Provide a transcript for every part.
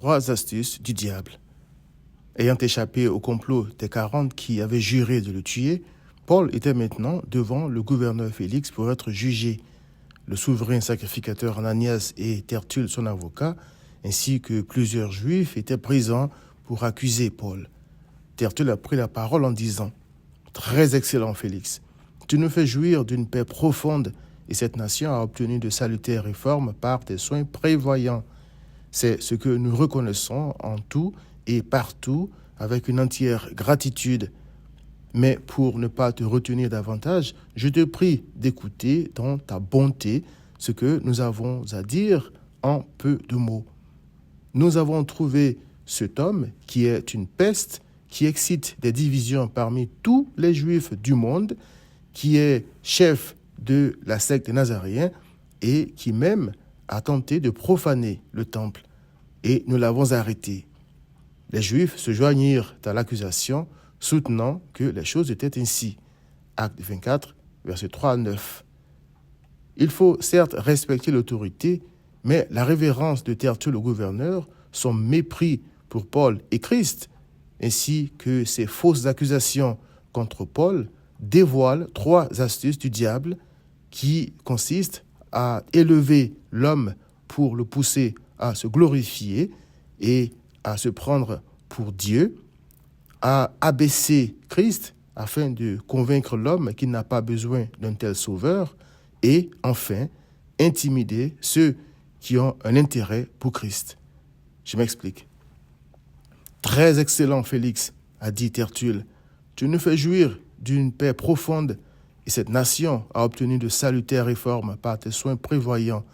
3 astuces du diable. Ayant échappé au complot des 40 qui avaient juré de le tuer, Paul était maintenant devant le gouverneur Félix pour être jugé. Le souverain sacrificateur Ananias et Tertulle, son avocat, ainsi que plusieurs juifs étaient présents pour accuser Paul. Tertulle a pris la parole en disant « Très excellent Félix, tu nous fais jouir d'une paix profonde et cette nation a obtenu de salutaires réformes par tes soins prévoyants. C'est ce que nous reconnaissons en tout et partout avec une entière gratitude. Mais pour ne pas te retenir davantage, je te prie d'écouter dans ta bonté ce que nous avons à dire en peu de mots. Nous avons trouvé cet homme qui est une peste, qui excite des divisions parmi tous les Juifs du monde, qui est chef de la secte des Nazaréens et qui même a tenté de profaner le temple. Et nous l'avons arrêté. Les Juifs se joignirent à l'accusation, soutenant que les choses étaient ainsi. Acte 24, versets 3 à 9. Il faut certes respecter l'autorité, mais la révérence de Tertulle au gouverneur, son mépris pour Paul et Christ, ainsi que ses fausses accusations contre Paul, dévoilent 3 astuces du diable qui consistent à élever l'homme pour le pousser à se glorifier et à se prendre pour Dieu, à abaisser Christ afin de convaincre l'homme qu'il n'a pas besoin d'un tel sauveur et enfin intimider ceux qui ont un intérêt pour Christ. Je m'explique. Très excellent Félix, a dit Tertulle, tu nous fais jouir d'une paix profonde et cette nation a obtenu de salutaires réformes par tes soins prévoyants.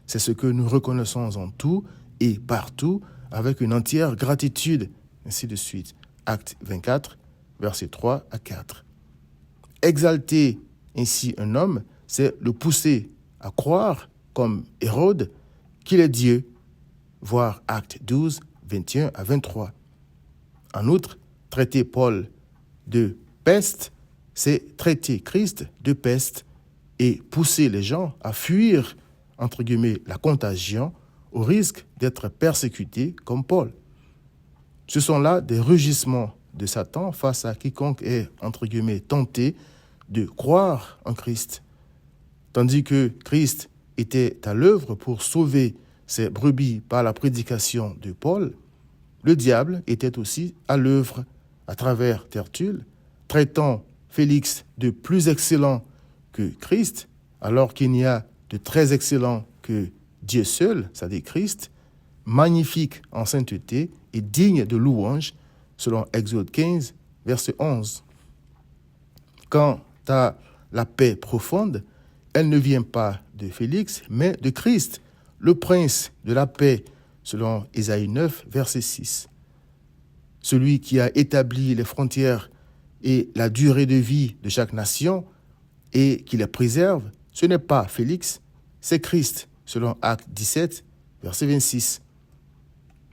C'est ce que nous reconnaissons en tout et partout avec une entière gratitude. Ainsi de suite. Acte 24, versets 3 à 4. Exalter ainsi un homme, c'est le pousser à croire, comme Hérode, qu'il est Dieu. Voir Acte 12, 21 à 23. En outre, traiter Paul de peste, c'est traiter Christ de peste et pousser les gens à fuir, entre guillemets, la contagion au risque d'être persécutés comme Paul. Ce sont là des rugissements de Satan face à quiconque est, entre guillemets, tenté de croire en Christ. Tandis que Christ était à l'œuvre pour sauver ses brebis par la prédication de Paul, le diable était aussi à l'œuvre à travers Tertulle, traitant Félix de plus excellent que Christ, alors qu'il n'y a de très excellent que Dieu seul, c'est-à-dire Christ, magnifique en sainteté et digne de louange, selon Exode 15, verset 11. Quant à la paix profonde, elle ne vient pas de Félix, mais de Christ, le prince de la paix, selon Ésaïe 9, verset 6. Celui qui a établi les frontières et la durée de vie de chaque nation et qui les préserve, ce n'est pas Félix, c'est Christ, selon Acte 17, verset 26.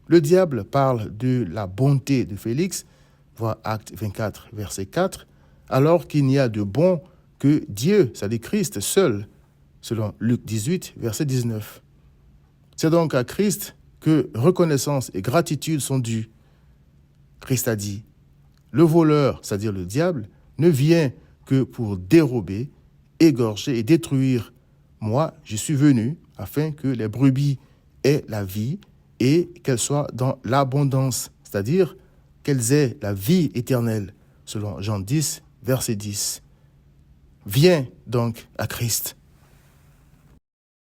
Le diable parle de la bonté de Félix, voir Acte 24, verset 4, alors qu'il n'y a de bon que Dieu, c'est-à-dire Christ seul, selon Luc 18, verset 19. C'est donc à Christ que reconnaissance et gratitude sont dues. Christ a dit, le voleur, c'est-à-dire le diable, ne vient que pour dérober, égorger et détruire. Moi, je suis venu afin que les brebis aient la vie et qu'elles soient dans l'abondance, c'est-à-dire qu'elles aient la vie éternelle, selon Jean 10, verset 10. Viens donc à Christ.